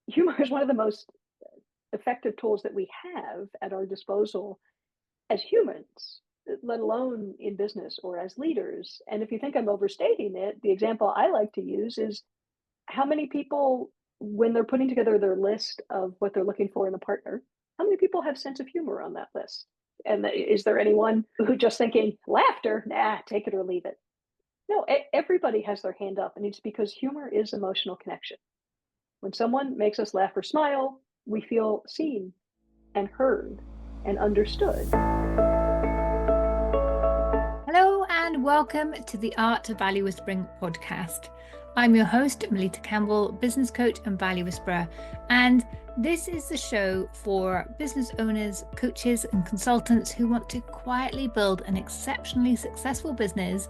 humor is one of the most effective tools that we have at our disposal as humans, let alone in business or as leaders. And if you think I'm overstating it, the example I like to use is how many people, when they're putting together their list of what they're looking for in a partner, how many people have sense of humor on that list? And is there anyone who just thinking laughter, nah, take it or leave it? No, everybody has their hand up, and it's because humor is emotional connection. When someone makes us laugh or smile, we feel seen and heard and understood. Hello and welcome to the Art of Value Whispering podcast. I'm your host, Melitta Campbell, business coach and value whisperer, and this is the show for business owners, coaches and consultants who want to quietly build an exceptionally successful business,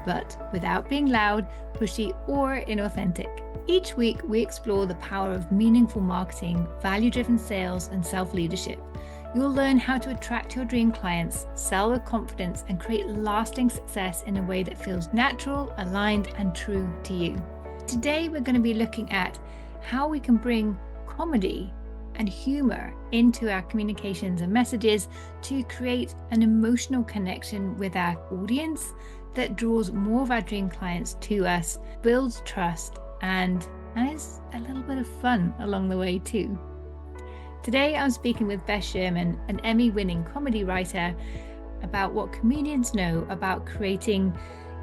but without being loud, pushy or inauthentic. Each week, we explore the power of meaningful marketing, value-driven sales and self-leadership. You'll learn how to attract your dream clients, sell with confidence, and create lasting success in a way that feels natural, aligned, and true to you. Today, we're going to be looking at how we can bring comedy and humor into our communications and messages to create an emotional connection with our audience that draws more of our dream clients to us, builds trust, and is a little bit of fun along the way too. Today, I'm speaking with Beth Sherman, an Emmy-winning comedy writer, about what comedians know about creating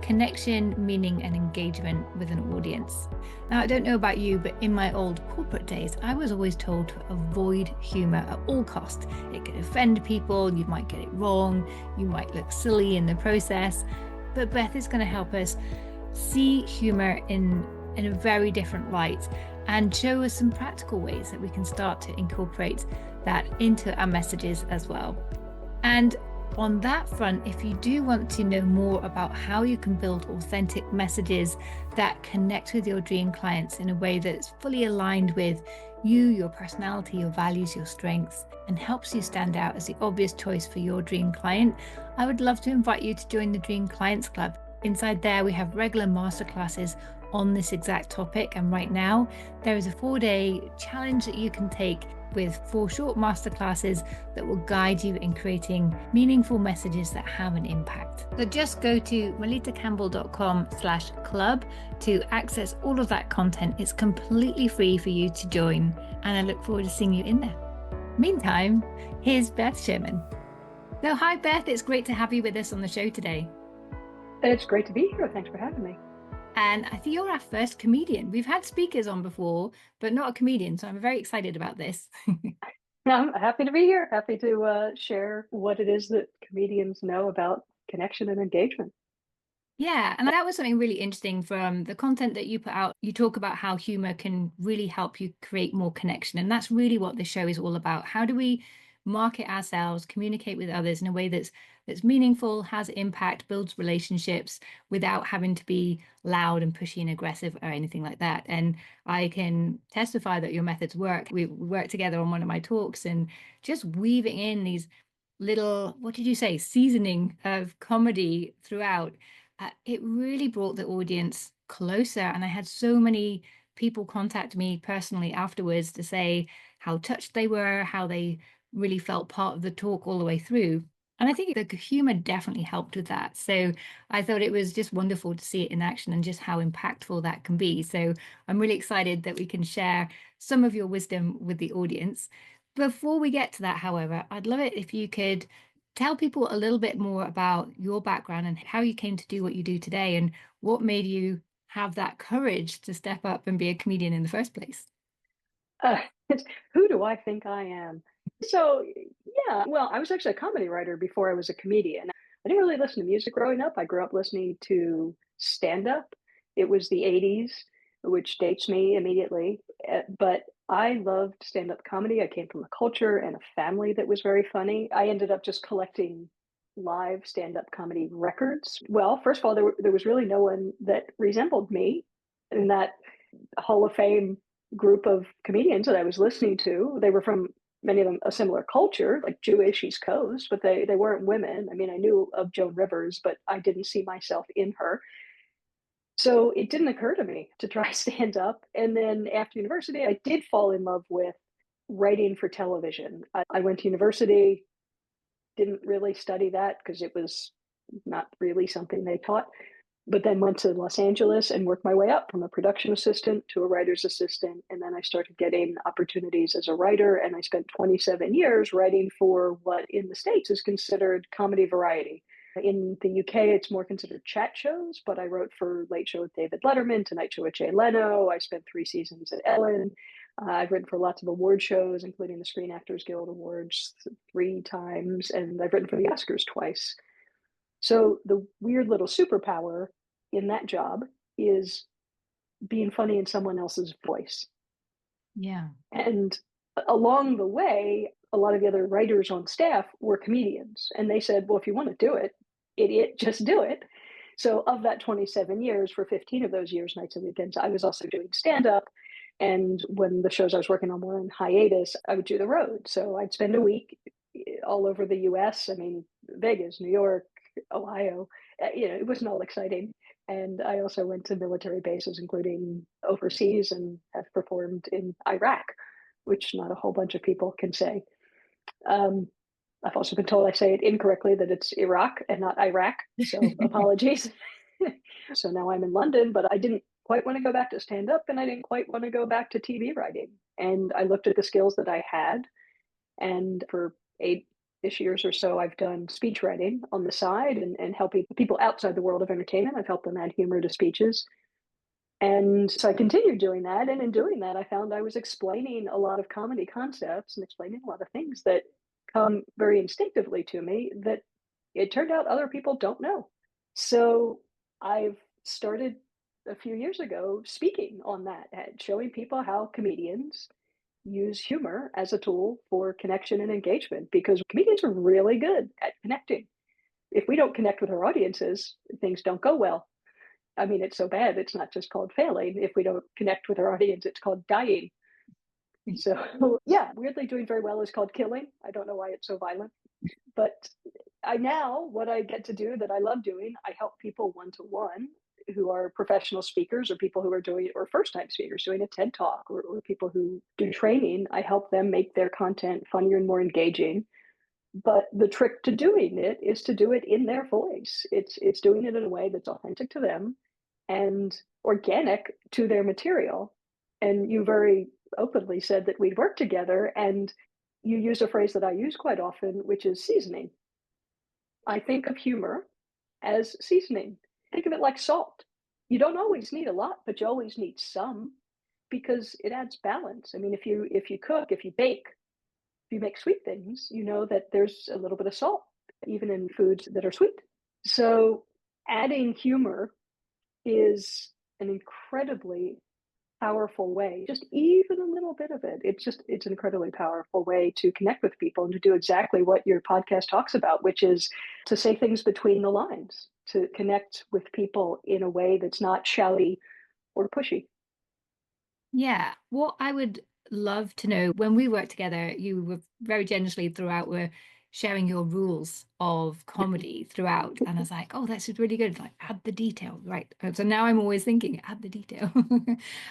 connection, meaning, and engagement with an audience. Now, I don't know about you, but in my old corporate days, I was always told to avoid humor at all costs. It could offend people, you might get it wrong, you might look silly in the process. But Beth is going to help us see humor in a very different light and show us some practical ways that we can start to incorporate that into our messages as well. And on that front, if you do want to know more about how you can build authentic messages that connect with your dream clients in a way that's fully aligned with you, your personality, your values, your strengths, and helps you stand out as the obvious choice for your dream client, I would love to invite you to join the Dream Clients Club. Inside there, we have regular masterclasses on this exact topic. And right now, there is a 4-day challenge that you can take with 4 short masterclasses that will guide you in creating meaningful messages that have an impact. So just go to melittacampbell.com/club to access all of that content. It's completely free for you to join, and I look forward to seeing you in there. Meantime, here's Beth Sherman. So hi, Beth. It's great to have you with us on the show today. It's great to be here. Thanks for having me. And I think you're our first comedian. We've had speakers on before, but not a comedian. So I'm very excited about this. I'm happy to be here. Happy to share what it is that comedians know about connection and engagement. Yeah, and that was something really interesting from the content that you put out. You talk about how humor can really help you create more connection. And that's really what this show is all about. How do we market ourselves, communicate with others in a way that's meaningful, has impact, builds relationships without having to be loud and pushy and aggressive or anything like that. And I can testify that your methods work. We worked together on one of my talks and just weaving in these little, what did you say, seasoning of comedy throughout. It really brought the audience closer. And I had so many people contact me personally afterwards to say how touched they were, how they really felt part of the talk all the way through. And I think the humor definitely helped with that. So I thought it was just wonderful to see it in action and just how impactful that can be. So I'm really excited that we can share some of your wisdom with the audience. Before we get to that, however, I'd love it if you could tell people a little bit more about your background and how you came to do what you do today and what made you have that courage to step up and be a comedian in the first place. Uh, who do I think I am? So, yeah, well, I was actually a comedy writer before I was a comedian. I didn't really listen to music growing up. I grew up listening to stand up. It was the 80s, which dates me immediately. But I loved stand up comedy. I came from a culture and a family that was very funny. I ended up just collecting live stand up comedy records. Well, first of all, there was really no one that resembled me in that Hall of Fame group of comedians that I was listening to. They were from, many of them, a similar culture, like Jewish East Coast, but they weren't women. I mean, I knew of Joan Rivers, but I didn't see myself in her. So it didn't occur to me to try stand up. And then after university, I did fall in love with writing for television. I went to university, didn't really study that because it was not really something they taught, but then went to Los Angeles and worked my way up from a production assistant to a writer's assistant. And then I started getting opportunities as a writer. And I spent 27 years writing for what in the States is considered comedy variety. In the UK, it's more considered chat shows, but I wrote for Late Show with David Letterman, Tonight Show with Jay Leno. I spent 3 seasons at Ellen. I've written for lots of award shows, including the Screen Actors Guild Awards 3 times, and I've written for the Oscars twice. So the weird little superpower in that job is being funny in someone else's voice. Yeah. And along the way, a lot of the other writers on staff were comedians. And they said, well, if you want to do it, idiot, just do it. So of that 27 years, for 15 of those years, nights and weekends, I was also doing stand-up. And when the shows I was working on were in hiatus, I would do the road. So I'd spend a week all over the US. I mean, Vegas, New York, Ohio. It wasn't all exciting. And I also went to military bases, including overseas, and have performed in Iraq, which not a whole bunch of people can say. Um, I've also been told I say it incorrectly, that it's Iraq and not Iraq. So apologies. So now I'm in London, but I didn't quite want to go back to stand up and I didn't quite want to go back to TV writing. And I looked at the skills that I had. And for 8-ish years or so, I've done speech writing on the side and helping people outside the world of entertainment. I've helped them add humor to speeches. And so I continued doing that. And in doing that, I found I was explaining a lot of comedy concepts and explaining a lot of things that come very instinctively to me that it turned out other people don't know. So I've started a few years ago speaking on that, showing people how comedians use humor as a tool for connection and engagement because comedians are really good at connecting. If we don't connect with our audiences, things don't go well. I mean, it's so bad, it's not just called failing. If we don't connect with our audience, it's called dying. So, yeah, weirdly doing very well is called killing. I don't know why it's so violent. But what I get to do that I love doing, I help people one to one who are professional speakers or people who are doing, or first time speakers doing a TED talk or people who do training. I help them make their content funnier and more engaging. But the trick to doing it is to do it in their voice. It's doing it in a way that's authentic to them and organic to their material. And you very openly said that we'd work together, and you use a phrase that I use quite often, which is seasoning. I think of humor as seasoning. Think of it like salt. You don't always need a lot, but you always need some because it adds balance. I mean, if you cook, if you bake, if you make sweet things, you know that there's a little bit of salt, even in foods that are sweet. So adding humor is an incredibly powerful way, just even a little bit of it. It's an incredibly powerful way to connect with people and to do exactly what your podcast talks about, which is to say things between the lines, to connect with people in a way that's not shouty or pushy. Yeah. What I would love to know, when we worked together, you were very generously throughout were sharing your rules of comedy throughout. And I was like, oh, that's just really good. Like, add the detail. Right. So now I'm always thinking, add the detail.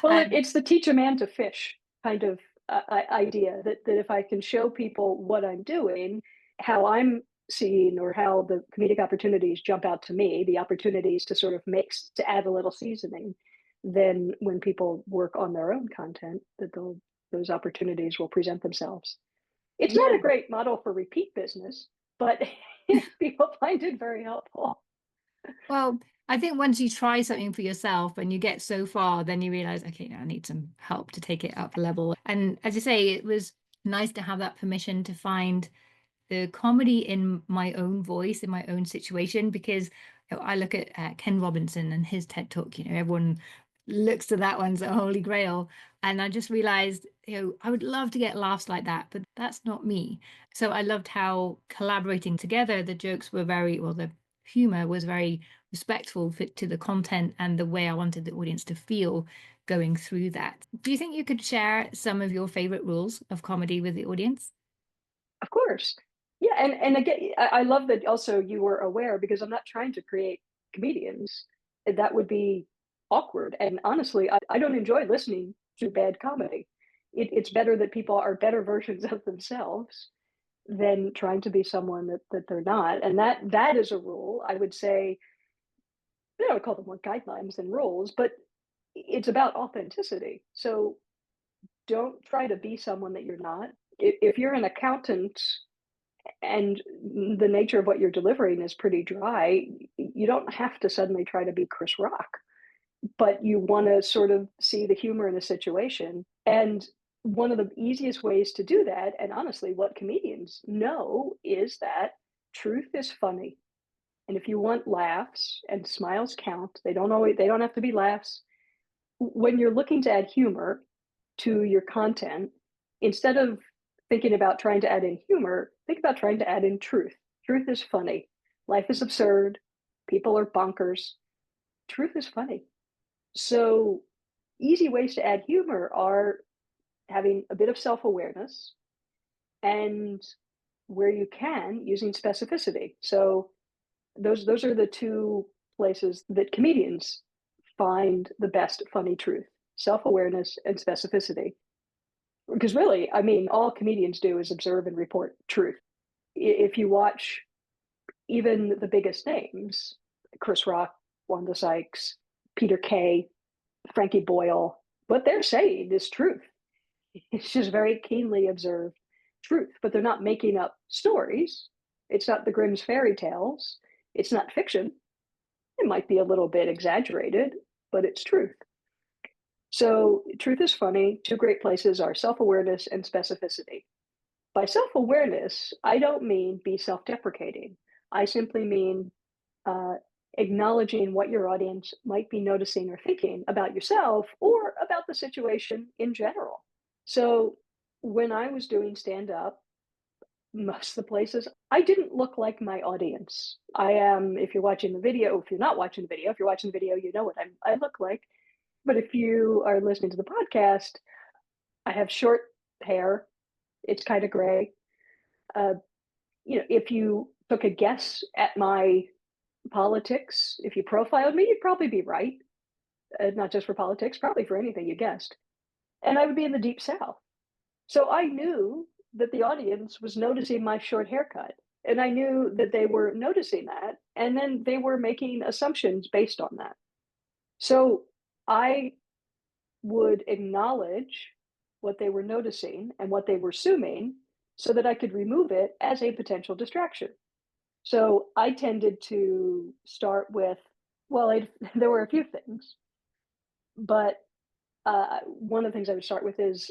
Well, um, it's the teach a man to fish kind of idea that if I can show people what I'm doing, how I'm seeing, or how the comedic opportunities jump out to me, the opportunities to sort of to add a little seasoning, then when people work on their own content, those opportunities will present themselves. It's not yeah. a great model for repeat business, but people find it very helpful. Well, I think once you try something for yourself and you get so far, then you realize, okay, now I need some help to take it up a level. And as you say, it was nice to have that permission to find the comedy in my own voice, in my own situation, because I look at Ken Robinson and his TED Talk, everyone looks to that one as a holy grail. And I just realized, I would love to get laughs like that, but that's not me. So I loved how collaborating together, the jokes were the humor was very respectful to the content and the way I wanted the audience to feel going through that. Do you think you could share some of your favorite rules of comedy with the audience? Of course. Yeah, and again, I love that also you were aware because I'm not trying to create comedians. That would be awkward. And honestly, I don't enjoy listening to bad comedy. It's better that people are better versions of themselves than trying to be someone that they're not. And that is a rule. I would say, I would call them more guidelines than rules, but it's about authenticity. So don't try to be someone that you're not. If you're an accountant and the nature of what you're delivering is pretty dry, you don't have to suddenly try to be Chris Rock, but you want to sort of see the humor in a situation. And one of the easiest ways to do that, and honestly, what comedians know, is that truth is funny. And if you want laughs, and smiles count, they don't have to be laughs. When you're looking to add humor to your content, instead of thinking about trying to add in humor, think about trying to add in truth. Truth is funny. Life is absurd. People are bonkers. Truth is funny. So, easy ways to add humor are having a bit of self awareness and, where you can, using specificity. So, those are the two places that comedians find the best funny truth: self awareness and specificity. Because really, I mean, all comedians do is observe and report truth. If you watch even the biggest names, Chris Rock, Wanda Sykes, Peter Kay, Frankie Boyle, what they're saying is truth. It's just very keenly observed truth, but they're not making up stories. It's not the Grimm's fairy tales. It's not fiction. It might be a little bit exaggerated, but it's truth. So, truth is funny. Two great places are self awareness and specificity. By self awareness, I don't mean be self deprecating. I simply mean uh, acknowledging what your audience might be noticing or thinking about yourself or about the situation in general. So, when I was doing stand up, most of the places, I didn't look like my audience. I am, if you're watching the video, if you're not watching the video, if you're watching the video, you know what I look like. But if you are listening to the podcast, I have short hair. It's kind of gray. Uh, if you took a guess at my politics, if you profiled me, you'd probably be right. Not just for politics, probably for anything you guessed. And I would be in the deep South. So I knew that the audience was noticing my short haircut. And I knew that they were noticing that. And then they were making assumptions based on that. So I would acknowledge what they were noticing and what they were assuming so that I could remove it as a potential distraction. So I tended to start with, well, there were a few things, but one of the things I would start with is,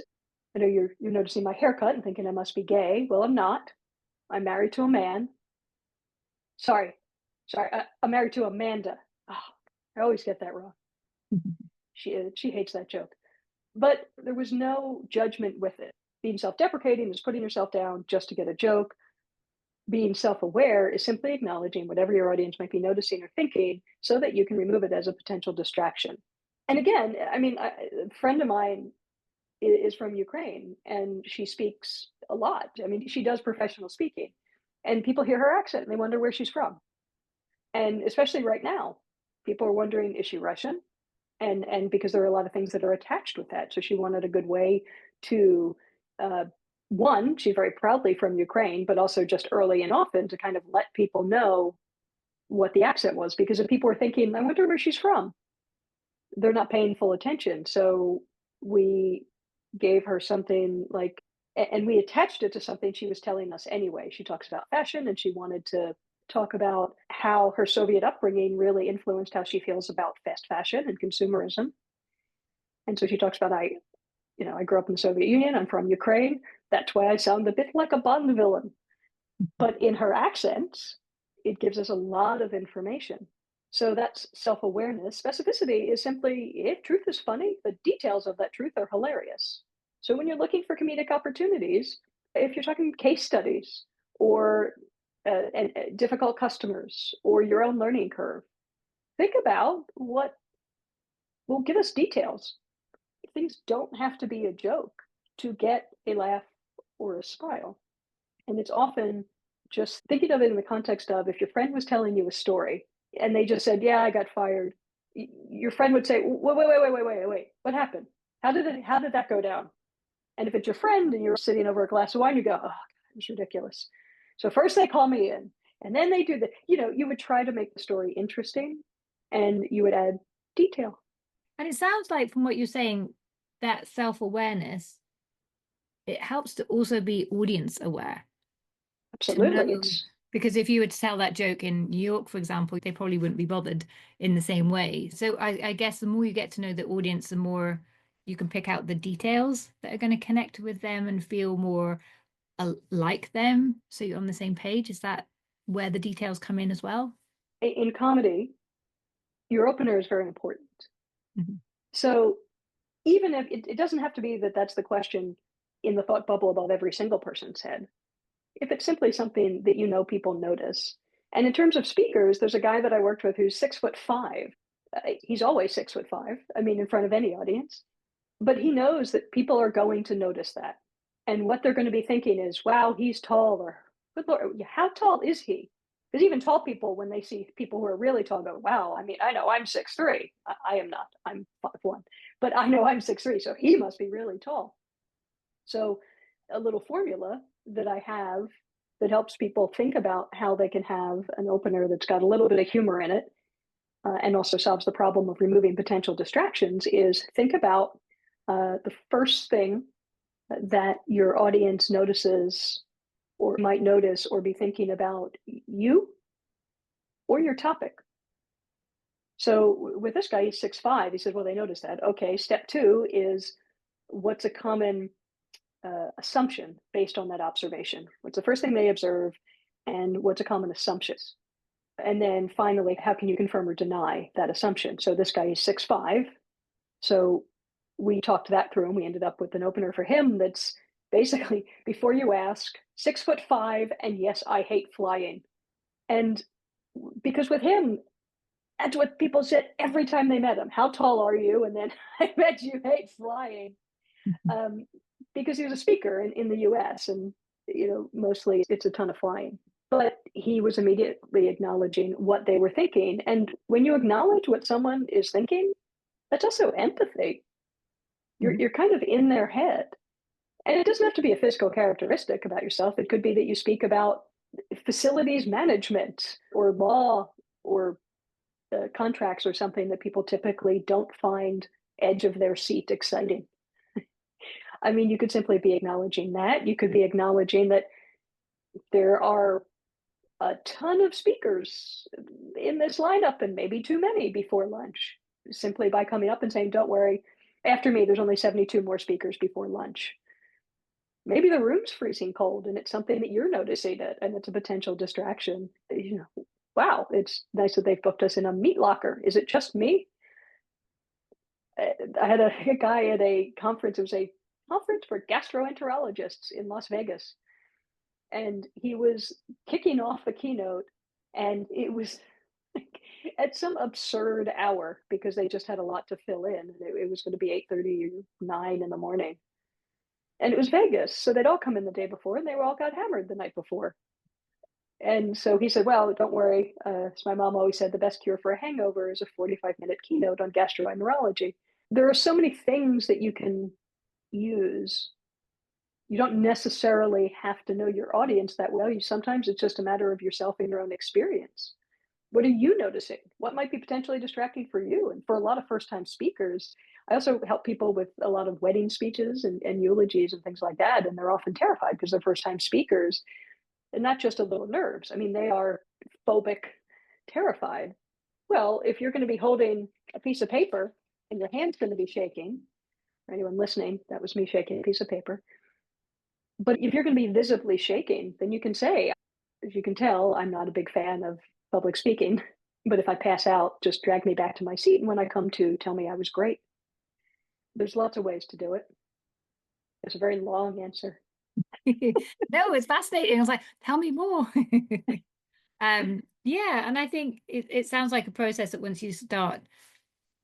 I know you're noticing my haircut and thinking I must be gay. Well, I'm not. I'm married to a man. Sorry, I'm married to Amanda. Oh, I always get that wrong. She hates that joke. But there was no judgment with it. Being self-deprecating is putting yourself down just to get a joke. Being self-aware is simply acknowledging whatever your audience might be noticing or thinking so that you can remove it as a potential distraction. And again, I mean, a friend of mine is from Ukraine and she speaks a lot. I mean, she does professional speaking and people hear her accent and they wonder where she's from. And especially right now, people are wondering, is she Russian? And because there are a lot of things that are attached with that. So she wanted a good way to, uh, one, she's very proudly from Ukraine, but also just early and often to kind of let people know what the accent was. Because if people were thinking, I wonder where she's from, they're not paying full attention. So we gave her something like, and we attached it to something she was telling us anyway. She talks about fashion and she wanted to talk about how her Soviet upbringing really influenced how she feels about fast fashion and consumerism. And so she talks about, I grew up in the Soviet Union. I'm from Ukraine. That's why I sound a bit like a Bond villain. But in her accent, it gives us a lot of information. So that's self awareness. Specificity is simply, if truth is funny, the details of that truth are hilarious. So when you're looking for comedic opportunities, if you're talking case studies or difficult customers or your own learning curve, think about what will give us details. Things don't have to be a joke to get a laugh or a smile. And it's often just thinking of it in the context of, if your friend was telling you a story and they just said, yeah, I got fired. your friend would say, wait, what happened? How did that go down? And if it's your friend and you're sitting over a glass of wine, you go, oh, it was ridiculous. So first they call me in, and then they do you would try to make the story interesting, and you would add detail. And it sounds like from what you're saying, that self-awareness, it helps to also be audience aware, to Absolutely. know, because if you were to tell that joke in New York, for example, they probably wouldn't be bothered in the same way. So I guess the more you get to know the audience, the more you can pick out the details that are going to connect with them and feel more like them. So you're on the same page. Is that where the details come in as well? In comedy, your opener is very important. Mm-hmm. So even if it doesn't have to be that that's the question in the thought bubble above every single person's head, if it's simply something that people notice. And in terms of speakers, there's a guy that I worked with who's 6'5". He's always 6'5". I mean, in front of any audience, but he knows that people are going to notice that, and what they're going to be thinking is, "Wow, he's tall," or "Good Lord, how tall is he?" Because even tall people, when they see people who are really tall, go, "Wow, I mean, I know I'm 6'3". I am not. I'm 5'1", but I know I'm 6'3", so he must be really tall. So a little formula that I have that helps people think about how they can have an opener that's got a little bit of humor in it, and also solves the problem of removing potential distractions is think about the first thing that your audience notices or might notice or be thinking about you or your topic. So with this guy, he's 6'5". He says, well, they noticed that. Okay, step two is what's a common assumption based on that observation? What's the first thing they observe, and what's a common assumption? And then finally, how can you confirm or deny that assumption? So this guy is 6'5". So we talked that through, and we ended up with an opener for him that's basically, before you ask, 6'5", and yes, I hate flying. And because with him, that's what people said every time they met him. How tall are you? And then I bet you hate flying. Because he was a speaker in the US, and mostly it's a ton of flying. But he was immediately acknowledging what they were thinking. And when you acknowledge what someone is thinking, that's also empathy. You're kind of in their head. And it doesn't have to be a physical characteristic about yourself. It could be that you speak about facilities management or law or contracts or something that people typically don't find edge of their seat exciting. I mean, you could simply be acknowledging that. You could be acknowledging that there are a ton of speakers in this lineup and maybe too many before lunch, simply by coming up and saying, don't worry, after me, there's only 72 more speakers before lunch. Maybe the room's freezing cold and it's something that you're noticing it, and it's a potential distraction. Wow, it's nice that they've booked us in a meat locker. Is it just me? I had a guy at a conference. It was a conference for gastroenterologists in Las Vegas. And he was kicking off the keynote, and it was like at some absurd hour because they just had a lot to fill in. It was going to be 8:30 or 9 in the morning. And it was Vegas, so they'd all come in the day before, and they all got hammered the night before. And so he said, well, don't worry. As my mom always said, the best cure for a hangover is a 45-minute keynote on gastroenterology. There are so many things that you can use. You don't necessarily have to know your audience that well. Sometimes it's just a matter of yourself and your own experience. What are you noticing? What might be potentially distracting for you? And for a lot of first-time speakers, I also help people with a lot of wedding speeches and eulogies and things like that. And they're often terrified because they're first-time speakers, and not just a little nerves. I mean, they are phobic, terrified. Well, if you're going to be holding a piece of paper and your hand's going to be shaking, for anyone listening, that was me shaking a piece of paper. But if you're going to be visibly shaking, then you can say, as you can tell, I'm not a big fan of public speaking, but if I pass out, just drag me back to my seat. And when I come to, tell me I was great. There's lots of ways to do it. It's a very long answer. No, it's fascinating. I was like, tell me more. Yeah, and I think it sounds like a process that once you start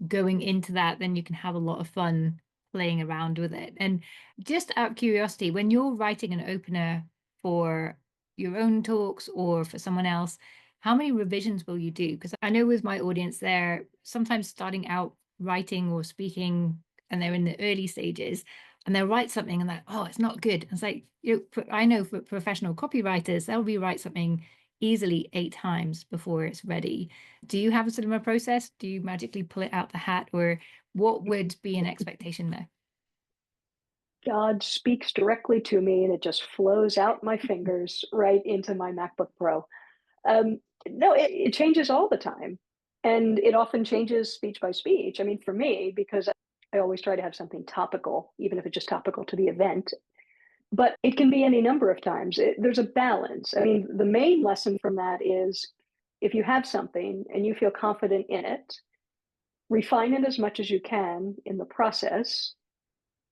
going into that, then you can have a lot of fun playing around with it. And just out of curiosity, when you're writing an opener for your own talks or for someone else, how many revisions will you do? Because I know with my audience, they're sometimes starting out writing or speaking and they're in the early stages and they'll write something and like, oh, it's not good. And it's like, I know for professional copywriters, they'll rewrite something easily 8 times before it's ready. Do you have a sort of a process? Do you magically pull it out the hat, or what would be an expectation there? God speaks directly to me and it just flows out my fingers right into my MacBook Pro. Um, no, it changes all the time. And it often changes speech by speech. I mean, for me, because I always try to have something topical, even if it's just topical to the event, but it can be any number of times. There's a balance. I mean, the main lesson from that is if you have something and you feel confident in it, refine it as much as you can in the process,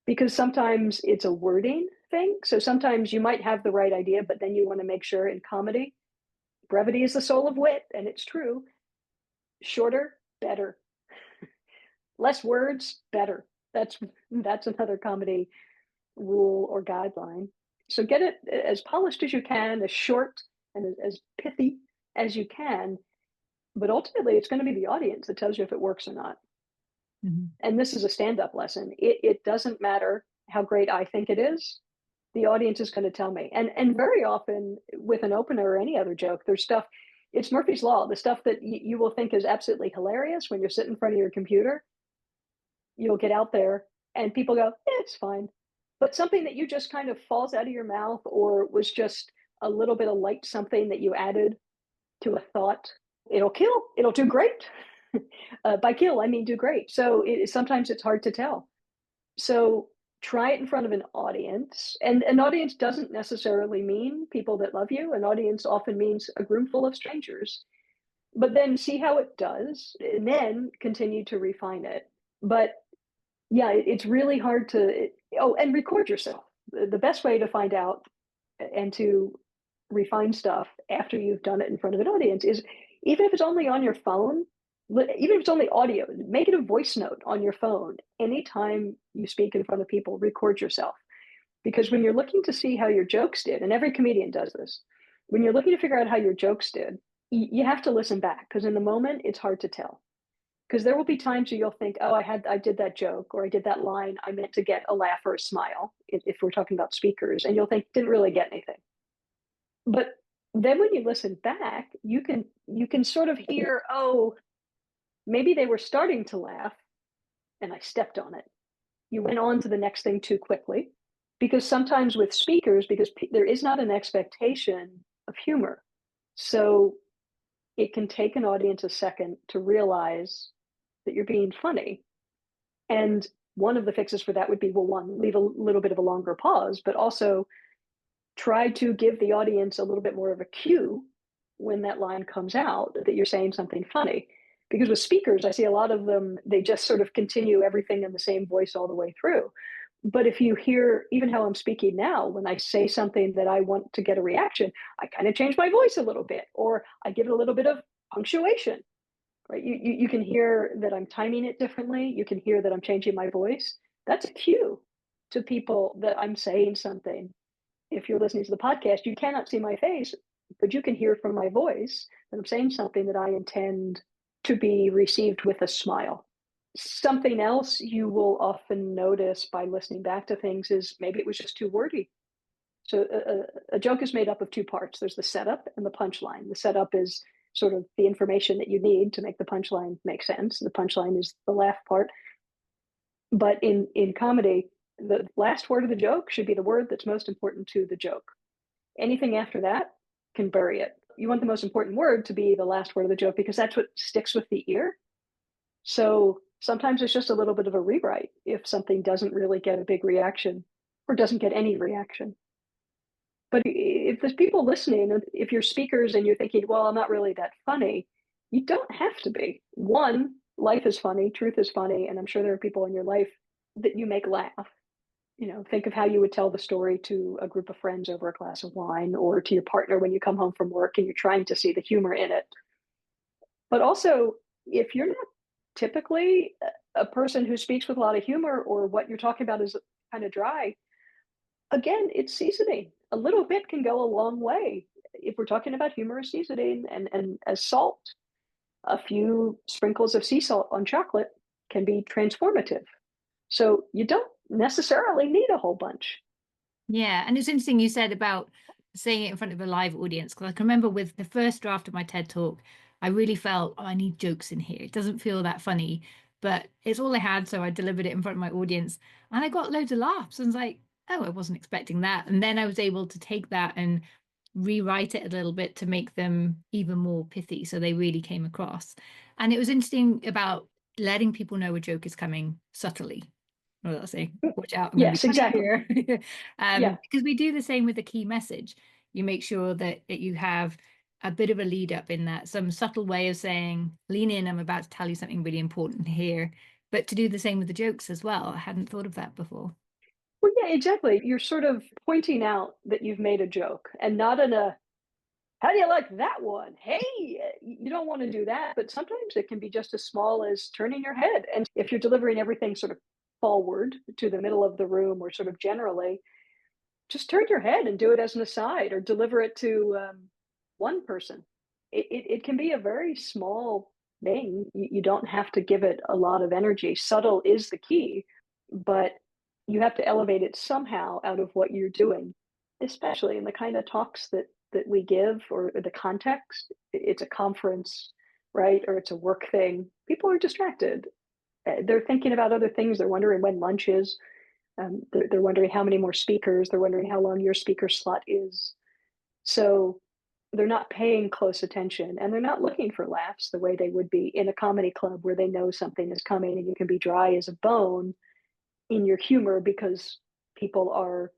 because sometimes it's a wording thing. So sometimes you might have the right idea, but then you want to make sure in comedy, brevity is the soul of wit, and it's true. Shorter, better. Less words, better. That's another comedy rule or guideline. So get it as polished as you can, as short and as pithy as you can. But ultimately, it's going to be the audience that tells you if it works or not. Mm-hmm. And this is a stand-up lesson. It doesn't matter how great I think it is. The audience is going to tell me. And very often with an opener or any other joke, there's stuff, it's Murphy's Law, the stuff that you will think is absolutely hilarious when you're sitting in front of your computer, you'll get out there and people go, it's fine. But something that you just kind of falls out of your mouth or was just a little bit of light something that you added to a thought, it'll kill, it'll do great. By kill, I mean do great. So sometimes it's hard to tell. So try it in front of an audience. And an audience doesn't necessarily mean people that love you. An audience often means a room full of strangers. But then see how it does, and then continue to refine it. But yeah, it's really hard to, oh, and record yourself. The best way to find out and to refine stuff after you've done it in front of an audience is, even if it's only on your phone, even if it's only audio, make it a voice note on your phone. Anytime you speak in front of people, record yourself. Because when you're looking to see how your jokes did, and every comedian does this, when you're looking to figure out how your jokes did, you have to listen back, because in the moment it's hard to tell. Because there will be times where you'll think, oh, I did that joke or I did that line, I meant to get a laugh or a smile, if we're talking about speakers, and you'll think, didn't really get anything. But then when you listen back, you can sort of hear, oh, maybe they were starting to laugh and I stepped on it. You went on to the next thing too quickly. Because sometimes with speakers, because there is not an expectation of humor. So it can take an audience a second to realize that you're being funny. And one of the fixes for that would be, well, one, leave a little bit of a longer pause, but also try to give the audience a little bit more of a cue when that line comes out that you're saying something funny. Because with speakers, I see a lot of them, they just sort of continue everything in the same voice all the way through. But if you hear, even how I'm speaking now, when I say something that I want to get a reaction, I kind of change my voice a little bit, or I give it a little bit of punctuation, right? You can hear that I'm timing it differently. You can hear that I'm changing my voice. That's a cue to people that I'm saying something. If you're listening to the podcast, you cannot see my face, but you can hear from my voice that I'm saying something that I intend to be received with a smile. Something else you will often notice by listening back to things is maybe it was just too wordy. So a joke is made up of two parts. There's the setup and the punchline. The setup is sort of the information that you need to make the punchline make sense. The punchline is the laugh part. But in comedy, the last word of the joke should be the word that's most important to the joke. Anything after that can bury it. You want the most important word to be the last word of the joke, because that's what sticks with the ear. So sometimes it's just a little bit of a rewrite if something doesn't really get a big reaction or doesn't get any reaction. But if there's people listening, if you're speakers and you're thinking, well, I'm not really that funny, you don't have to be. One, life is funny, truth is funny, and I'm sure there are people in your life that you make laugh. You know, think of how you would tell the story to a group of friends over a glass of wine, or to your partner when you come home from work and you're trying to see the humor in it. But also, if you're not typically a person who speaks with a lot of humor, or what you're talking about is kind of dry, again, it's seasoning. A little bit can go a long way. if we're talking about humorous seasoning and as salt, a few sprinkles of sea salt on chocolate can be transformative. So you don't necessarily need a whole bunch. Yeah, and it's interesting you said about saying it in front of a live audience, because I can remember with the first draft of my TED talk, I really felt, oh, I need jokes in here. It doesn't feel that funny, but it's all I had, so I delivered it in front of my audience, and I got loads of laughs. And I was like, oh, I wasn't expecting that. And then I was able to take that and rewrite it a little bit to make them even more pithy, so they really came across. And it was interesting about letting people know a joke is coming subtly. Well, let's say, watch out, I'm going to be Yes, funny exactly. here. Yeah. Because we do the same with the key message. You make sure that you have a bit of a lead up in that, some subtle way of saying, lean in, I'm about to tell you something really important here. But to do the same with the jokes as well. I hadn't thought of that before. Well, yeah, exactly. You're sort of pointing out that you've made a joke and not in a, how do you like that one? Hey, you don't want to do that. But sometimes it can be just as small as turning your head. And if you're delivering everything sort of forward to the middle of the room or sort of generally, just turn your head and do it as an aside or deliver it to one person. It can be a very small thing. You don't have to give it a lot of energy. Subtle is the key, but you have to elevate it somehow out of what you're doing, especially in the kind of talks that we give or the context. It's a conference, right? Or it's a work thing. People are distracted. They're thinking about other things. They're wondering when lunch is. They're wondering how many more speakers. They're wondering how long your speaker slot is. So they're not paying close attention and they're not looking for laughs the way they would be in a comedy club where they know something is coming and you can be dry as a bone in your humor because people are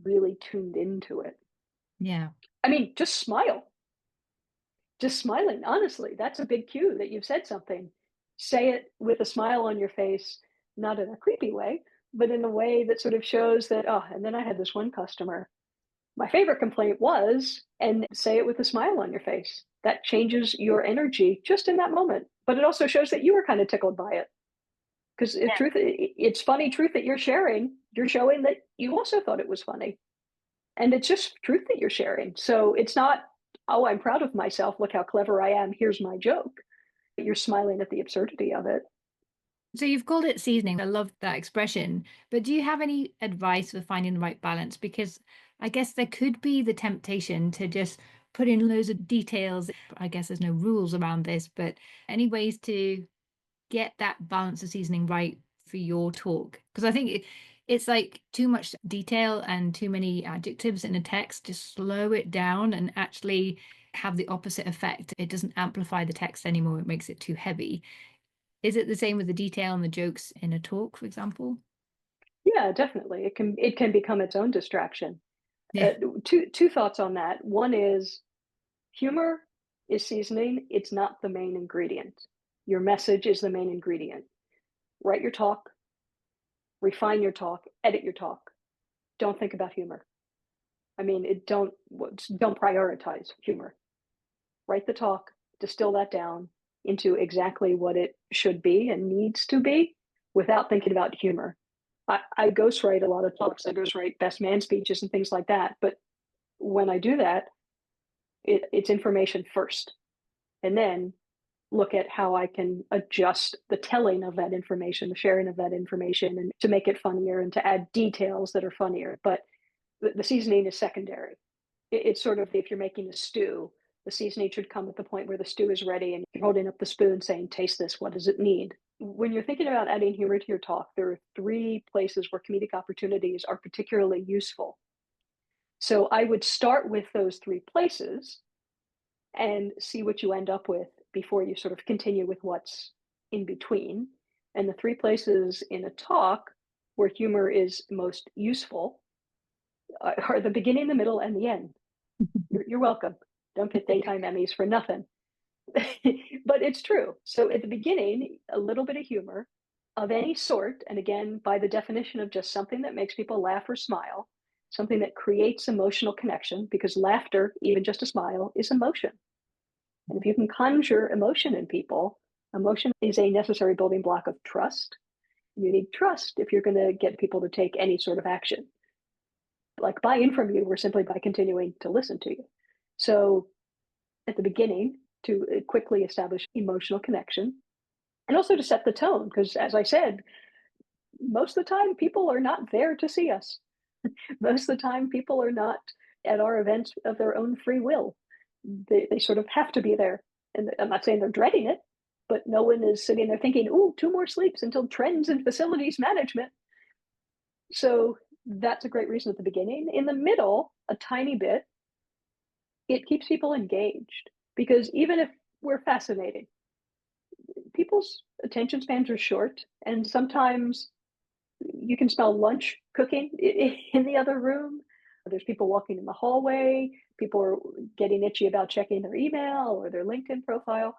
really tuned into it. Yeah. I mean, just smile. Just smiling, honestly, that's a big cue that you've said something. Say it with a smile on your face, not in a creepy way, but in a way that sort of shows that, oh, and then I had this one customer. My favorite complaint was, and say it with a smile on your face. That changes your energy just in that moment. But it also shows that you were kind of tickled by it. Because it's funny truth that you're sharing. You're showing that you also thought it was funny. And it's just truth that you're sharing. So it's not, oh, I'm proud of myself. Look how clever I am. Here's my joke. You're smiling at the absurdity of it. So you've called it seasoning. I love that expression. But do you have any advice for finding the right balance? Because I guess there could be the temptation to just put in loads of details. I guess there's no rules around this, but any ways to get that balance of seasoning right for your talk? Because I think it's like too much detail and too many adjectives in a text. Just slow it down and actually have the opposite effect. It doesn't amplify the text anymore. It makes it too heavy. Is it the same with the detail and the jokes in a talk, for example? Yeah, definitely. It can become its own distraction. Yeah. Two thoughts on that. One is humor is seasoning. It's not the main ingredient. Your message is the main ingredient. Write your talk, refine your talk, edit your talk. Don't think about humor. I mean, don't prioritize humor. Write the talk, distill that down into exactly what it should be and needs to be without thinking about humor. I ghostwrite a lot of talks. I ghostwrite best man speeches and things like that. But when I do that, it's information first, and then look at how I can adjust the telling of that information, the sharing of that information, and to make it funnier and to add details that are funnier. But the seasoning is secondary. It's sort of if you're making a stew, the seasoning should come at the point where the stew is ready and you're holding up the spoon saying, taste this, what does it need? When you're thinking about adding humor to your talk, there are three places where comedic opportunities are particularly useful. So I would start with those three places and see what you end up with before you sort of continue with what's in between. And the three places in a talk where humor is most useful are the beginning, the middle, and the end. You're welcome. Don't get daytime Emmys for nothing. But it's true. So at the beginning, a little bit of humor of any sort, and again, by the definition of just something that makes people laugh or smile, something that creates emotional connection, because laughter, even just a smile, is emotion. And if you can conjure emotion in people, emotion is a necessary building block of trust. You need trust if you're going to get people to take any sort of action, like buy in from you or simply by continuing to listen to you. So at the beginning, to quickly establish emotional connection, and also to set the tone, because as I said, most of the time people are not there to see us. Most of the time people are not at our events of their own free will. They sort of have to be there. And I'm not saying they're dreading it, but no one is sitting there thinking, "Ooh, 2 more sleeps until trends in facilities management." So that's a great reason at the beginning. In the middle, a tiny bit, it keeps people engaged, because even if we're fascinating, people's attention spans are short, and sometimes you can smell lunch cooking in the other room. There's people walking in the hallway. People are getting itchy about checking their email or their LinkedIn profile.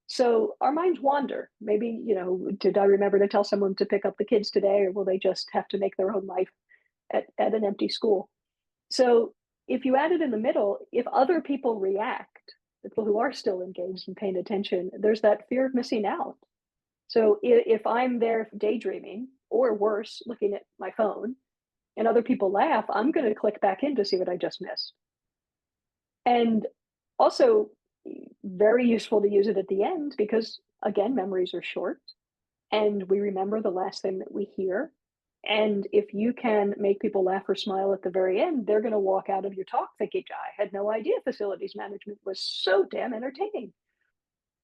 So our minds wander. Maybe, did I remember to tell someone to pick up the kids today, or will they just have to make their own life at an empty school? So if you add it in the middle, if other people react, the people who are still engaged and paying attention, there's that fear of missing out. So if I'm there daydreaming, or worse, looking at my phone, and other people laugh, I'm going to click back in to see what I just missed. And also, very useful to use it at the end because, again, memories are short and we remember the last thing that we hear. And if you can make people laugh or smile at the very end, they're going to walk out of your talk thinking, I had no idea facilities management was so damn entertaining.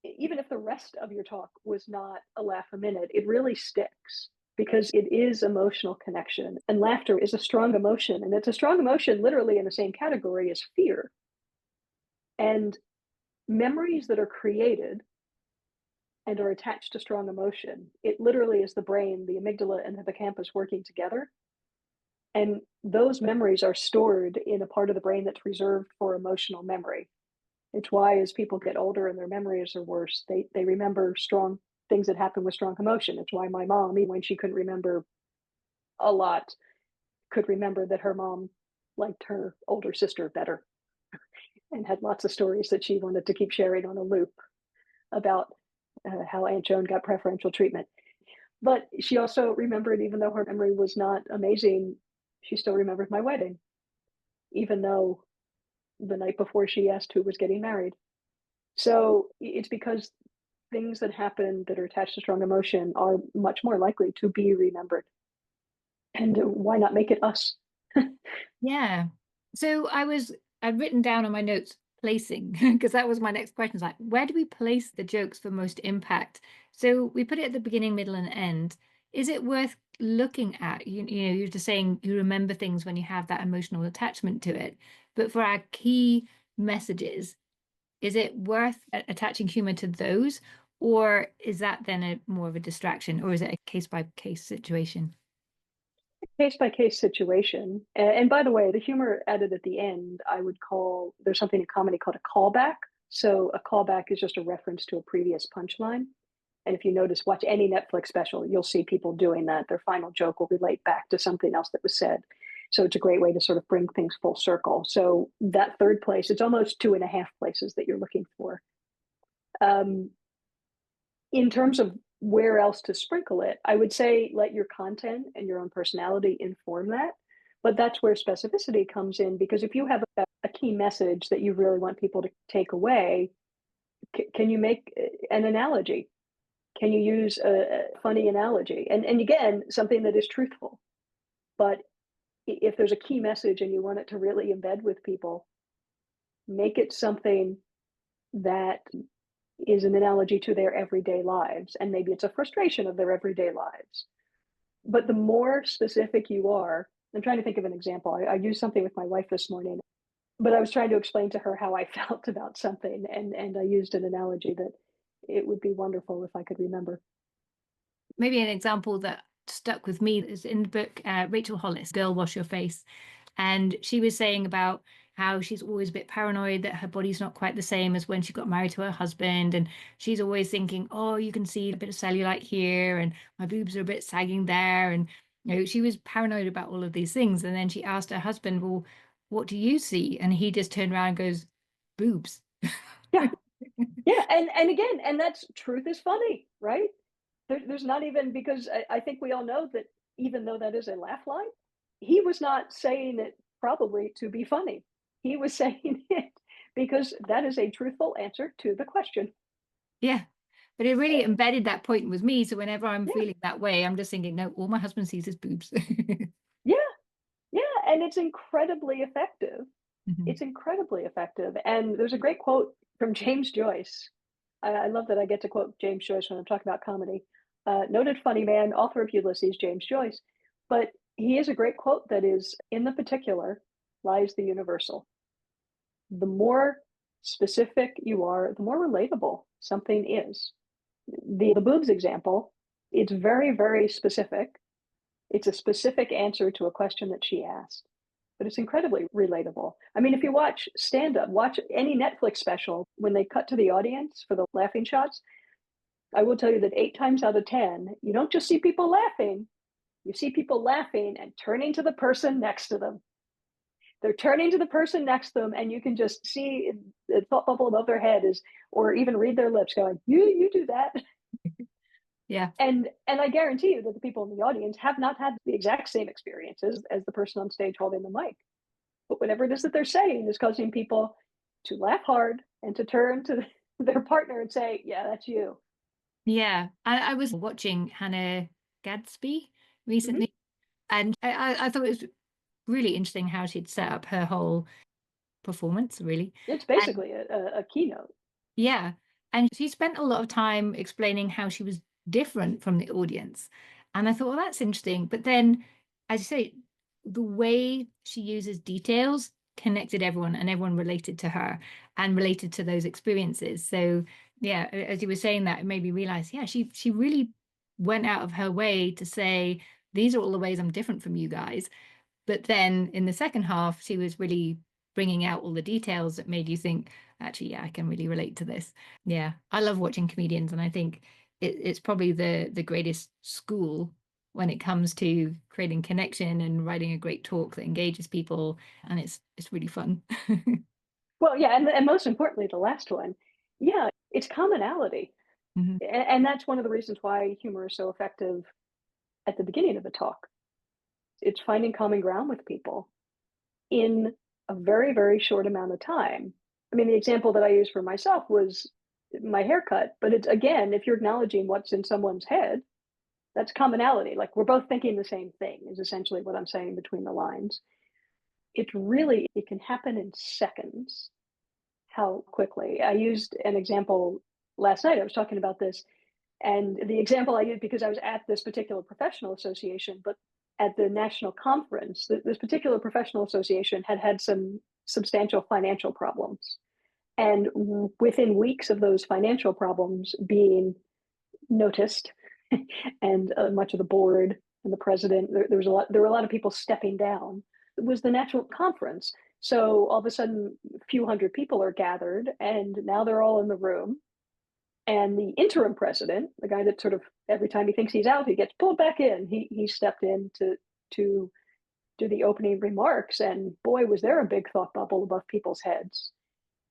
Even if the rest of your talk was not a laugh a minute, it really sticks because it is emotional connection. And laughter is a strong emotion. And it's a strong emotion literally in the same category as fear. And memories that are created and are attached to strong emotion, it literally is the brain, the amygdala, and the hippocampus working together. And those memories are stored in a part of the brain that's reserved for emotional memory. It's why as people get older and their memories are worse, they remember strong things that happen with strong emotion. It's why my mom, even when she couldn't remember a lot, could remember that her mom liked her older sister better and had lots of stories that she wanted to keep sharing on a loop about how Aunt Joan got preferential treatment. But she also remembered, even though her memory was not amazing, she still remembered my wedding, even though the night before she asked who was getting married. So it's because things that happen that are attached to strong emotion are much more likely to be remembered. And why not make it us? Yeah. So I'd written down on my notes placing because that was my next question. It's like, where do we place the jokes for most impact? So we put it at the beginning, middle, and end. Is it worth looking at? You're just saying you remember things when you have that emotional attachment to it. But for our key messages, is it worth attaching humor to those? Or is that then more of a distraction? Or is it a case by case situation? Case by case situation. And by the way, the humor added at the end, I would call, there's something in comedy called a callback. So a callback is just a reference to a previous punchline. And if you notice, watch any Netflix special, you'll see people doing that. Their final joke will relate back to something else that was said. So it's a great way to sort of bring things full circle. So that third place, it's almost 2.5 places that you're looking for. In terms of where else to sprinkle it, I would say let your content and your own personality inform that. But that's where specificity comes in, because if you have a key message that you really want people to take away, can you make an analogy? Can you use a funny analogy? And again, something that is truthful. But if there's a key message and you want it to really embed with people, make it something that is an analogy to their everyday lives. And maybe it's a frustration of their everyday lives. But the more specific you are, I'm trying to think of an example. I used something with my wife this morning, but I was trying to explain to her how I felt about something. And I used an analogy that it would be wonderful if I could remember. Maybe an example that stuck with me is in the book, Rachel Hollis, Girl, Wash Your Face. And she was saying about how she's always a bit paranoid that her body's not quite the same as when she got married to her husband. And she's always thinking, oh, you can see a bit of cellulite here, and my boobs are a bit sagging there. And she was paranoid about all of these things. And then she asked her husband, well, what do you see? And he just turned around and goes, boobs. Yeah. Yeah. And again, and that's truth is funny, right? There's not even, because I think we all know that even though that is a laugh line, he was not saying it probably to be funny. He was saying it because that is a truthful answer to the question. Yeah. But it really embedded that point with me. So whenever I'm Yeah, feeling that way, I'm just thinking, no, all my husband sees is boobs. yeah, yeah, and it's incredibly effective. Mhm. It's incredibly effective. And there's a great quote from James Joyce. I love that I get to quote James Joyce when I'm talking about comedy. Noted funny man, author of Ulysses, James Joyce. But he has a great quote that is, in the particular lies the universal. The more specific you are, the more relatable something is. The boobs example, it's very, very specific. It's a specific answer to a question that she asked, but it's incredibly relatable. I mean, if you watch stand up, watch any Netflix special, when they cut to the audience for the laughing shots, I will tell you that 8 times out of 10, you don't just see people laughing, you see people laughing and turning to the person next to them. They're turning to the person next to them, and you can just see the thought bubble above their head is, or even read their lips going, you do that. Yeah. And I guarantee you that the people in the audience have not had the exact same experiences as the person on stage holding the mic. But whatever it is that they're saying is causing people to laugh hard and to turn to their partner and say, yeah, that's you. Yeah. I was watching Hannah Gadsby Mm-hmm. recently, and I thought it was really interesting how she'd set up her whole performance, really. It's And basically a keynote. yeah. And she spent a lot of time explaining how she was different from the audience. And I thought, well, that's interesting. But then, as you say, the way she uses details connected everyone and everyone related to her and related to those experiences. So yeah, as you were saying that, it made me realize, yeah, she really went out of her way to say, these are all the ways I'm different from you guys. But then in the second half, she was really bringing out all the details that made you think, actually, yeah, I can really relate to this. Yeah, I love watching comedians, and I think it's probably the greatest school when it comes to creating connection and writing a great talk that engages people, and it's really fun. Well, yeah, and most importantly, the last one, yeah, it's commonality. Mhm. And that's one of the reasons why humor is so effective at the beginning of the talk. It's finding common ground with people in a very, very short amount of time. I mean, the example that I used for myself was my haircut, but it's again, if you're acknowledging what's in someone's head, that's commonality. Like we're both thinking the same thing, is essentially what I'm saying between the lines. It can happen in seconds how quickly. I used an example last night. I was talking about this, and the example I used because I was at this particular professional association, but at the national conference, this particular professional association had had some substantial financial problems. And within weeks of those financial problems being noticed, and much of the board and the president, there were a lot of people stepping down. It was the national conference. So all of a sudden, a few hundred people are gathered, and now they're all in the room. And the interim president, the guy that sort of every time he thinks he's out, he gets pulled back in. He stepped in to do the opening remarks, and boy, was there a big thought bubble above people's heads.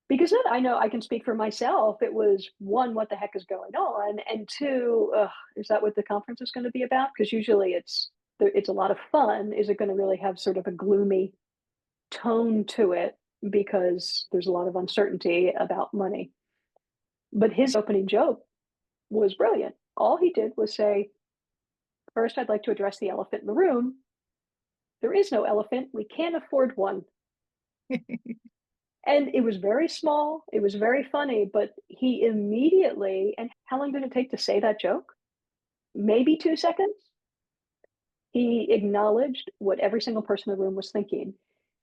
Because then I know I can speak for myself. It was one, what the heck is going on, and two, is that what the conference is going to be about? Because usually it's a lot of fun. Is it going to really have sort of a gloomy tone to it because there's a lot of uncertainty about money? But his opening joke was brilliant. All he did was say, first, I'd like to address the elephant in the room. There is no elephant. We can't afford one. And it was very small. It was very funny, but he immediately, and how long did it take to say that joke? Maybe 2 seconds. He acknowledged what every single person in the room was thinking.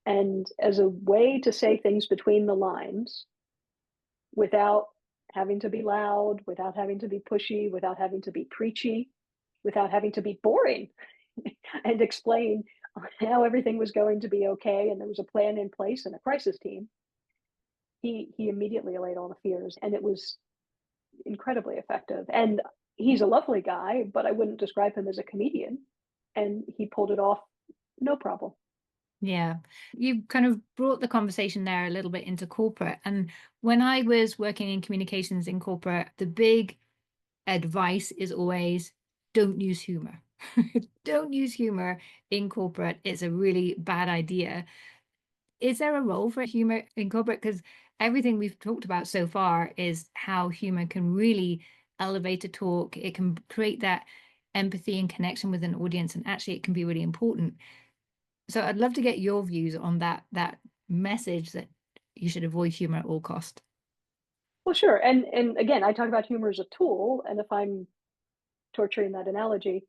And as a way to say things between the lines without having to be loud, without having to be pushy, without having to be preachy, without having to be boring and explain how everything was going to be okay and there was a plan in place and a crisis team, he immediately allayed all the fears, and it was incredibly effective. And he's a lovely guy, but I wouldn't describe him as a comedian, and he pulled it off no problem. Yeah, you kind of brought the conversation there a little bit into corporate. And when I was working in communications in corporate, the big advice is always don't use humor. Don't use humor in corporate. It's a really bad idea. Is there a role for humor in corporate? Because everything we've talked about so far is how humor can really elevate a talk. It can create that empathy and connection with an audience, and actually it can be really important. So I'd love to get your views on that message that you should avoid humor at all cost. Well, sure. And again, I talk about humor as a tool, and if I'm torturing that analogy,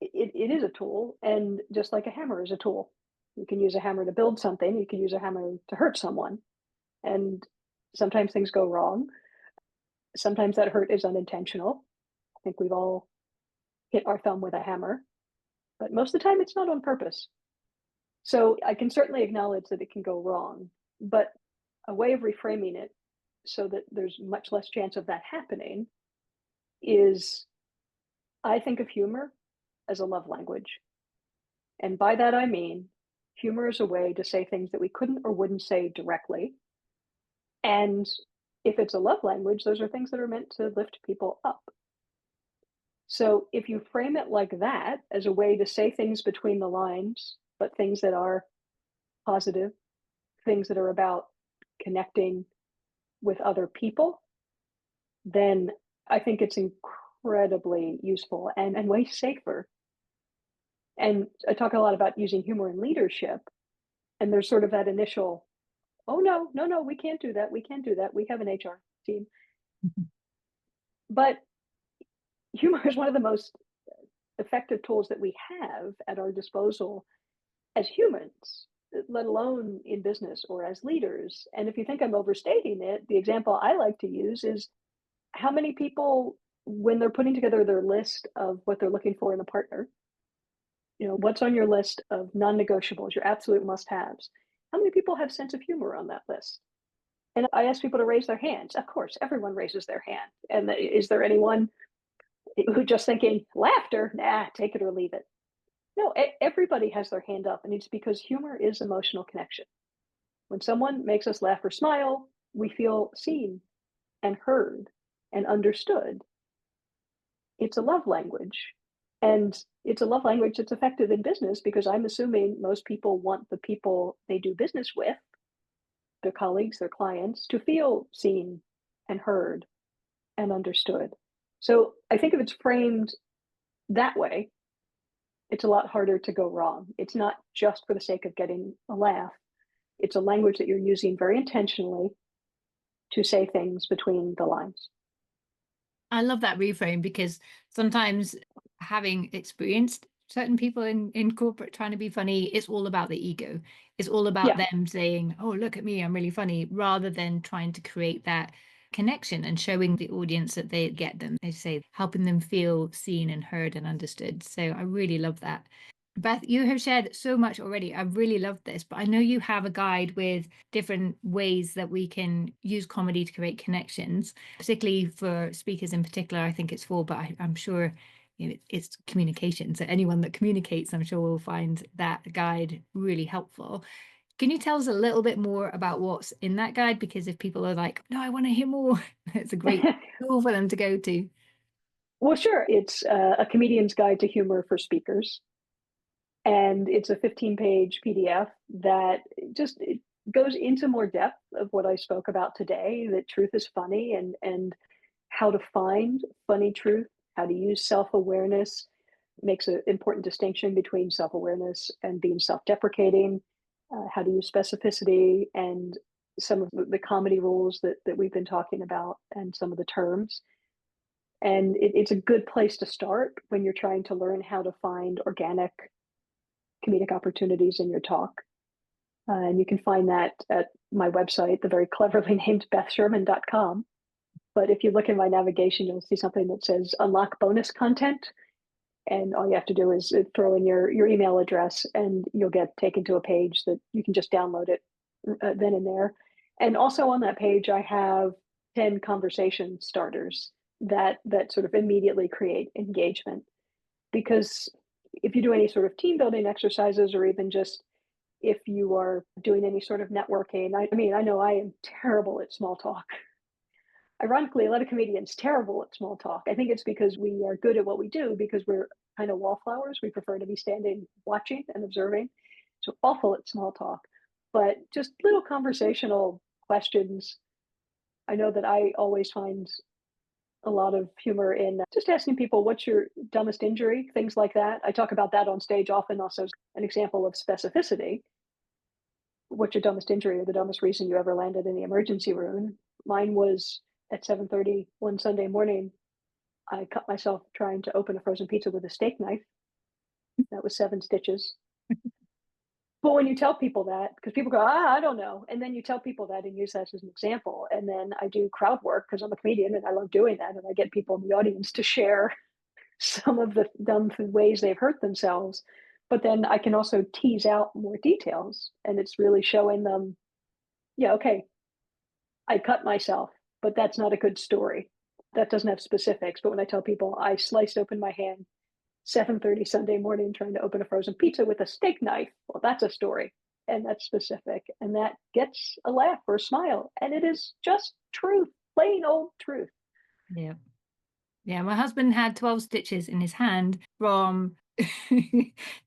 it is a tool, and just like a hammer is a tool. You can use a hammer to build something, you can use a hammer to hurt someone. And sometimes things go wrong. Sometimes that hurt is unintentional. I think we've all hit our thumb with a hammer, but most of the time it's not on purpose. So I can certainly acknowledge that it can go wrong, but a way of reframing it so that there's much less chance of that happening is, I think of humor as a love language. And by that I mean humor is a way to say things that we couldn't or wouldn't say directly. And if it's a love language, those are things that are meant to lift people up. So if you frame it like that, as a way to say things between the lines, but things that are positive, things that are about connecting with other people, then I think it's incredibly useful and way safer. And I talk a lot about using humor in leadership. And there's sort of that initial, oh, no, no, no, we can't do that. We can't do that. We have an HR team. But humor is one of the most effective tools that we have at our disposal as humans, let alone in business or as leaders. And if you think I'm overstating it, the example I like to use is how many people, when they're putting together their list of what they're looking for in a partner, what's on your list of non-negotiables, your absolute must-haves, how many people have sense of humor on that list? And I ask people to raise their hands. Of course, everyone raises their hand. And is there anyone who just thinking laughter, nah, take it or leave it? No, everybody has their hand up, and it's because humor is emotional connection. When someone makes us laugh or smile, we feel seen and heard and understood. It's a love language. And it's a love language that's effective in business because I'm assuming most people want the people they do business with, their colleagues, their clients, to feel seen and heard and understood. So I think if it's framed that way, it's a lot harder to go wrong. It's not just for the sake of getting a laugh. It's a language that you're using very intentionally to say things between the lines. I love that reframe because sometimes, having experienced certain people in corporate trying to be funny, it's all about the ego. It's all about Yeah, them saying, oh, look at me, I'm really funny, rather than trying to create that connection and showing the audience that they get them. They say, helping them feel seen and heard and understood. So I really love that. Beth, you have shared so much already. I really love this, but I know you have a guide with different ways that we can use comedy to create connections, particularly for speakers in particular. I think it's for, but I'm sure it's communication. So anyone that communicates, I'm sure will find that guide really helpful. Can you tell us a little bit more about what's in that guide? Because if people are like, no, I want to hear more, it's a great tool for them to go to. well, sure. It's a comedian's guide to humor for speakers. And it's a 15-page PDF that just it goes into more depth of what I spoke about today, that truth is funny and how to find funny truth, how to use self-awareness, makes an important distinction between self-awareness and being self-deprecating, how to use specificity and some of the comedy rules that we've been talking about and some of the terms. And it's a good place to start when you're trying to learn how to find organic comedic opportunities in your talk. And you can find that at my website, the very cleverly named BethSherman.com. But if you look in my navigation, you'll see something that says unlock bonus content. And all you have to do is throw in your email address and you'll get taken to a page that you can just download it then and there. And also on that page, I have 10 conversation starters that sort of immediately create engagement. Because if you do any sort of team building exercises, or even just if you are doing any sort of networking, I mean, I know I am terrible at small talk. Ironically, a lot of comedians terrible at small talk. I think it's because we are good at what we do because we're kind of wallflowers. We prefer to be standing, watching and observing. So awful at small talk. but just little conversational questions. I know that I always find a lot of humor in just asking people, what's your dumbest injury? Things like that. I talk about that on stage often, also as an example of specificity. What's your dumbest injury or the dumbest reason you ever landed in the emergency room? Mine was at 7:30 one Sunday morning. I cut myself trying to open a frozen pizza with a steak knife. That was 7 stitches. But when you tell people that, because people go, I don't know. And then you tell people that and use that as an example. And then I do crowd work because I'm a comedian and I love doing that. And I get people in the audience to share some of the dumb ways they've hurt themselves. But then I can also tease out more details. And it's really showing them, yeah, okay, I cut myself, but that's not a good story. That doesn't have specifics. But when I tell people I sliced open my hand 7:30 Sunday morning trying to open a frozen pizza with a steak knife, well, that's a story. And that's specific. And that gets a laugh or a smile. And it is just truth, plain old truth. Yeah. Yeah, my husband had 12 stitches in his hand from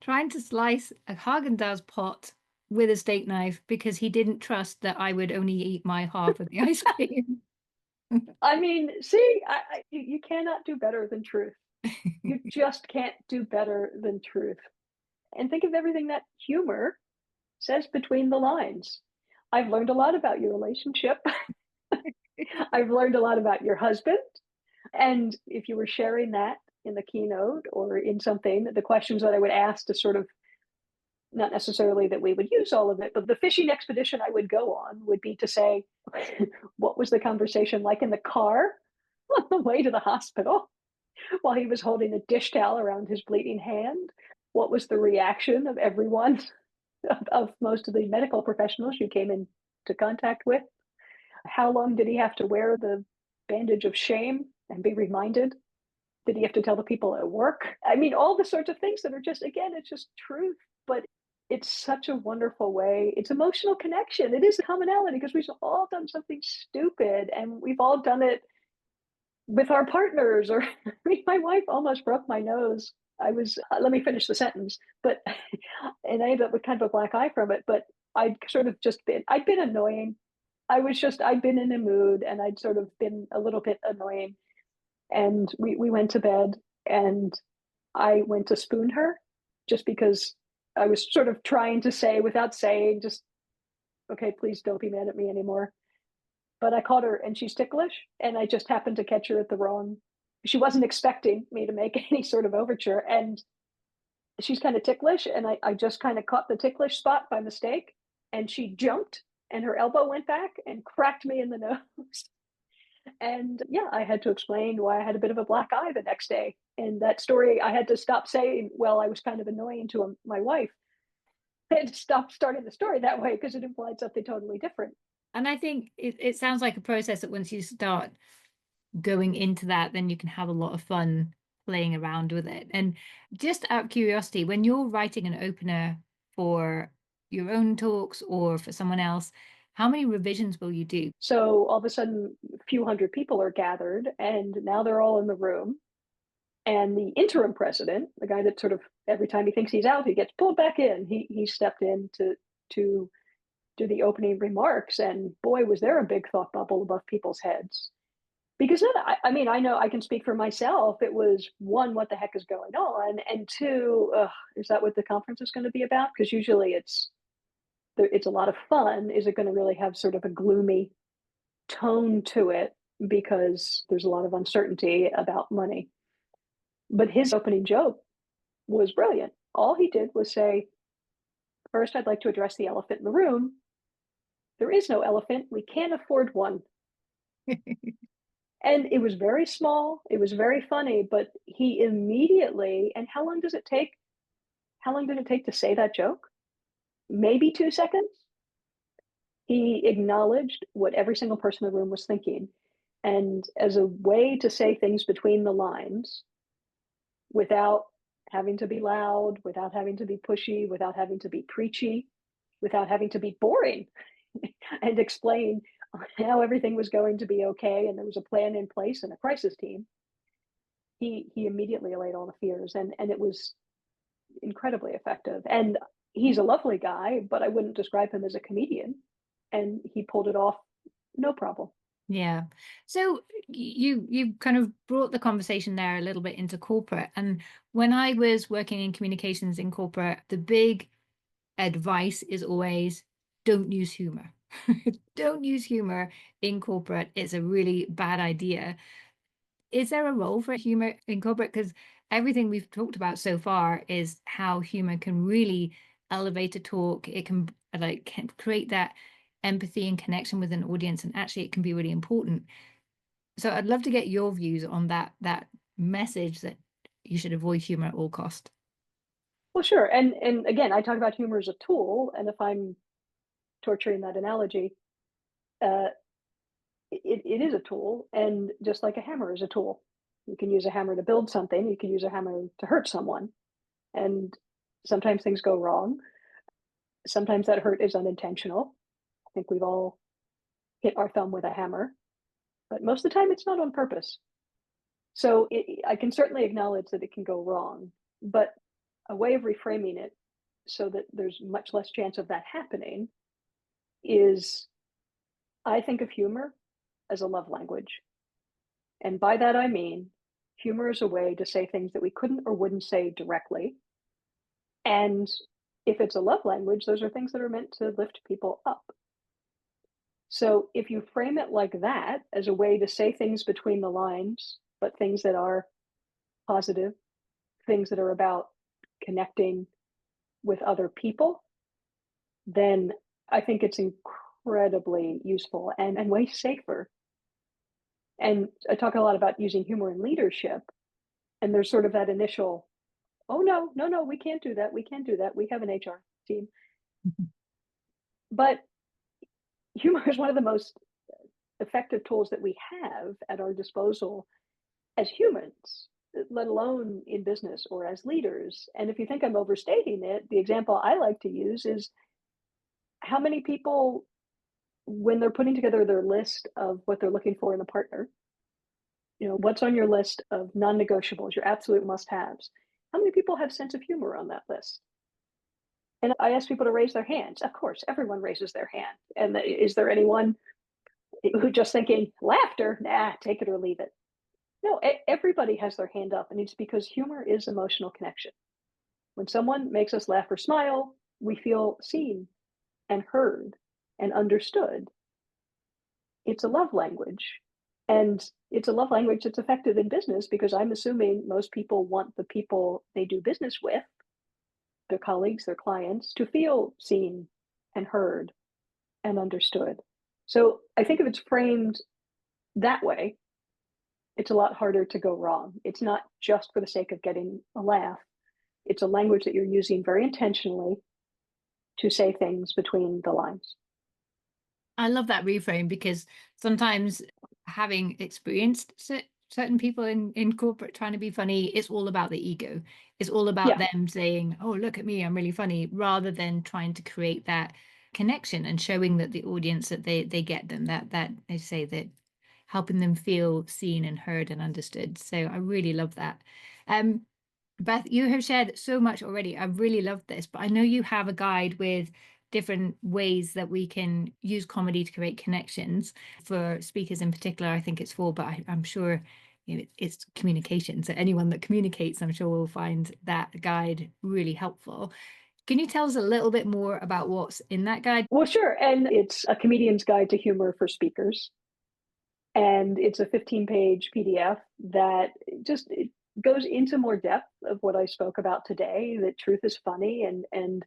trying to slice a Haagen-Dazs pot with a steak knife because he didn't trust that I would only eat my half of the ice cream. I mean, see, you cannot do better than truth. You just can't do better than truth. And think of everything that humor says between the lines. I've learned a lot about your relationship. I've learned a lot about your husband. And if you were sharing that in the keynote or in something, the questions that I would ask to sort of, not necessarily that we would use all of it, but the fishing expedition I would go on would be to say, what was the conversation like in the car on the way to the hospital while he was holding a dish towel around his bleeding hand? What was the reaction of everyone, of most of the medical professionals you came into contact with? How long did he have to wear the bandage of shame and be reminded? Did he have to tell the people at work? I mean, all the sorts of things that are just, again, it's just truth, but it's such a wonderful way. It's emotional connection. It is a commonality because we've all done something stupid and we've all done it with our partners. Or I mean, my wife almost broke my nose. I was, let me finish the sentence, but, and I ended up with kind of a black eye from it, but I'd sort of just been, I'd been annoying. I'd been in a mood and I'd sort of been a little bit annoying. And we went to bed and I went to spoon her just because I was sort of trying to say without saying, just, okay, please don't be mad at me anymore. But I caught her and she's ticklish and I just happened to catch her at the wrong, she wasn't expecting me to make any sort of overture. And she's kind of ticklish and I just kind of caught the ticklish spot by mistake and she jumped and her elbow went back and cracked me in the nose. And yeah, I had to explain why I had a bit of a black eye the next day. And that story, I had to stop saying, well, I was kind of annoying to my wife. I had to stop starting the story that way because it implied something totally different. And I think it sounds like a process that once you start going into that, then you can have a lot of fun playing around with it. And just out of curiosity, when you're writing an opener for your own talks or for someone else, how many revisions will you do? So all of a sudden, a few hundred people are gathered, and now they're all in the room. And the interim president, the guy that sort of every time he thinks he's out, he gets pulled back in. He stepped in to do the opening remarks, and boy, was there a big thought bubble above people's heads. Because I mean, I know I can speak for myself. It was one, what the heck is going on, and two, is that what the conference is going to be about? Because usually it's a lot of fun. Is it going to really have sort of a gloomy tone to it because there's a lot of uncertainty about money? But his opening joke was brilliant. All he did was say, first, I'd like to address the elephant in the room. There is no elephant. We can't afford one. And it was very small. It was very funny, but he immediately, and how long does it take? How long did it take to say that joke? Maybe 2 seconds. He acknowledged what every single person in the room was thinking. And as a way to say things between the lines without having to be loud, without having to be pushy, without having to be preachy, without having to be boring and explain how everything was going to be okay and there was a plan in place and a crisis team, he immediately allayed all the fears, and it was incredibly effective. And he's a lovely guy, but I wouldn't describe him as a comedian. And he pulled it off, no problem. Yeah. So you kind of brought the conversation there a little bit into corporate. And when I was working in communications in corporate, the big advice is always don't use humor. Don't use humor in corporate. It's a really bad idea. Is there a role for humor in corporate? Because everything we've talked about so far is how humor can really elevate a talk. It can can create that empathy and connection with an audience, and actually it can be really important. So I'd love to get your views on that message that you should avoid humor at all cost. Well, sure. And again, I talk about humor as a tool, and if I'm torturing that analogy, uh, it is a tool, and just like a hammer is a tool. You can use a hammer to build something, you can use a hammer to hurt someone. And sometimes things go wrong. Sometimes that hurt is unintentional. I think we've all hit our thumb with a hammer, but most of the time it's not on purpose. So I can certainly acknowledge that it can go wrong, but a way of reframing it so that there's much less chance of that happening is, I think of humor as a love language. And by that I mean, humor is a way to say things that we couldn't or wouldn't say directly. And if it's a love language, those are things that are meant to lift people up. So if you frame it like that, as a way to say things between the lines, but things that are positive, things that are about connecting with other people, then I think it's incredibly useful and way safer. And I talk a lot about using humor in leadership. And there's sort of that initial, oh, no, no, no, we can't do that. We can't do that. We have an HR team. But humor is one of the most effective tools that we have at our disposal as humans, let alone in business or as leaders. And if you think I'm overstating it, the example I like to use is how many people, when they're putting together their list of what they're looking for in a partner, what's on your list of non-negotiables, your absolute must-haves, how many people have sense of humor on that list? And I ask people to raise their hands. Of course, everyone raises their hand. And is there anyone who just thinking laughter? Nah, take it or leave it. No, everybody has their hand up, and it's because humor is emotional connection. When someone makes us laugh or smile, we feel seen and heard and understood. It's a love language. And it's a love language that's effective in business because I'm assuming most people want the people they do business with, their colleagues, their clients, to feel seen and heard and understood. So I think if it's framed that way, it's a lot harder to go wrong. It's not just for the sake of getting a laugh. It's a language that you're using very intentionally to say things between the lines. I love that reframe because sometimes having experienced certain people in corporate trying to be funny, it's all about the ego. It's all about Yeah, them saying, oh, look at me, I'm really funny, rather than trying to create that connection and showing that the audience that they get them, that they say that helping them feel seen and heard and understood. So I really love that. Beth, you have shared so much already. I really love this, but I know you have a guide with different ways that we can use comedy to create connections for speakers in particular. I think it's for, but I'm sure it's communication. So anyone that communicates, I'm sure will find that guide really helpful. Can you tell us a little bit more about what's in that guide? well, sure. And it's a comedian's guide to humor for speakers. And it's a 15-page PDF that just it goes into more depth of what I spoke about today, that truth is funny and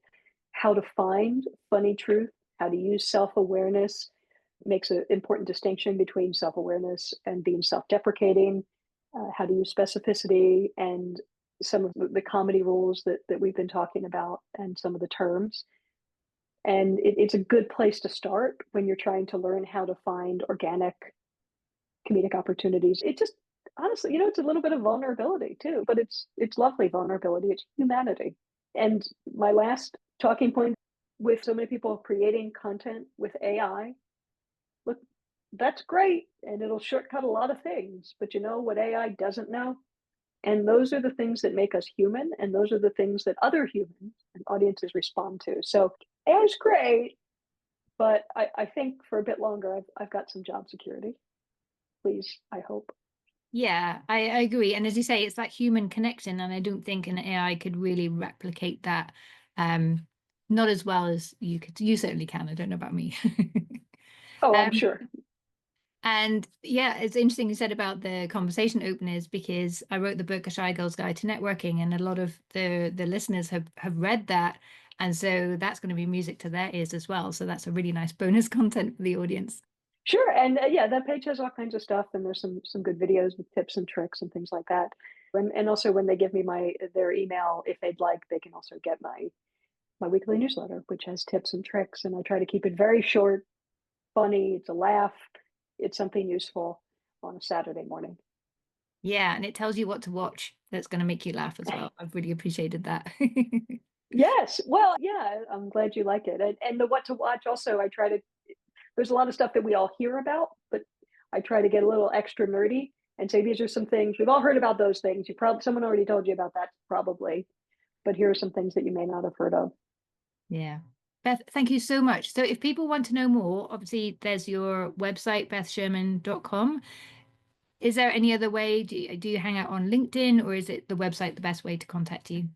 how to find funny truth, how to use self-awareness, makes an important distinction between self-awareness and being self-deprecating, how to use specificity and some of the comedy rules that we've been talking about and some of the terms. And it's a good place to start when you're trying to learn how to find organic comedic opportunities. It just honestly, it's a little bit of vulnerability too, but it's lovely vulnerability. It's humanity. And my last talking point with so many people creating content with AI, look, that's great and it'll shortcut a lot of things. But you know what AI doesn't know? And those are the things that make us human. And those are the things that other humans and audiences respond to. So AI is great, but I think for a bit longer, I've got some job security. Please, I hope. Yeah, I agree. And as you say, it's that human connection. And I don't think an AI could really replicate that. Not as well as you could. You certainly can. I don't know about me. Oh, I'm Um, sure. and yeah, it's interesting you said about the conversation openers, because I wrote the book A Shy Girl's Guide to Networking, and a lot of the listeners have read that. And so that's going to be music to their ears as well. So that's a really nice bonus content for the audience. Sure. And yeah, that page has all kinds of stuff, and there's some good videos with tips and tricks and things like that. And also when they give me their email, if they'd like, they can also get my weekly newsletter, which has tips and tricks. And I try to keep it very short, funny. It's a laugh. It's something useful on a Saturday morning. Yeah, and it tells you what to watch that's going to make you laugh as well. I've really appreciated that. Yes. Well, yeah, I'm glad you like it. And the what to watch also, there's a lot of stuff that we all hear about, but I try to get a little extra nerdy and say, these are some things we've all heard about those things. Someone already told you about that, probably, but here are some things that you may not have heard of. Yeah. Beth, thank you so much. So if people want to know more, obviously there's your website, bethsherman.com. Is there any other way? Do you hang out on LinkedIn, or is it the website the best way to contact you?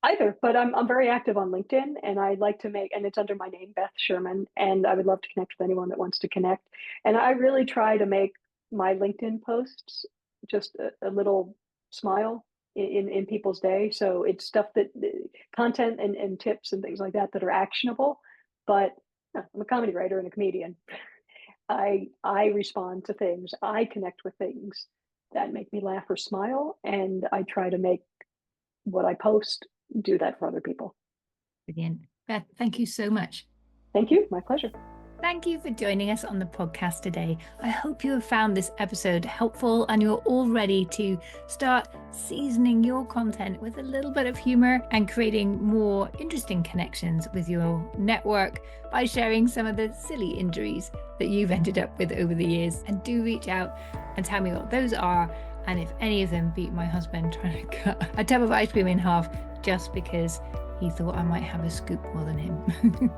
Either, but I'm very active on LinkedIn, and I like to and it's under my name, Beth Sherman, and I would love to connect with anyone that wants to connect. And I really try to make my LinkedIn posts just a little smile in people's day. So it's stuff that content and tips and things like that that are actionable. But I'm a comedy writer and a comedian. I respond to things. I connect with things that make me laugh or smile, and I try to make what I post do that for other people. Brilliant. Beth, thank you so much. Thank you. My pleasure. Thank you for joining us on the podcast today. I hope you have found this episode helpful and you're all ready to start seasoning your content with a little bit of humor and creating more interesting connections with your network by sharing some of the silly injuries that you've ended up with over the years. And do reach out and tell me what those are, and if any of them beat my husband trying to cut a tub of ice cream in half just because he thought I might have a scoop more than him.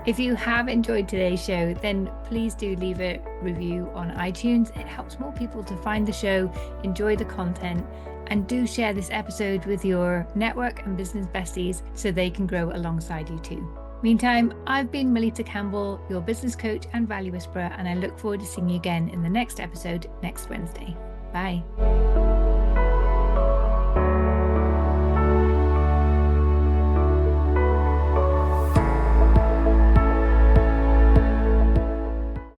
If you have enjoyed today's show, then please do leave a review on iTunes. It helps more people to find the show, enjoy the content, and do share this episode with your network and business besties so they can grow alongside you too. Meantime, I've been Melitta Campbell, your business coach and value whisperer, and I look forward to seeing you again in the next episode next Wednesday. Bye.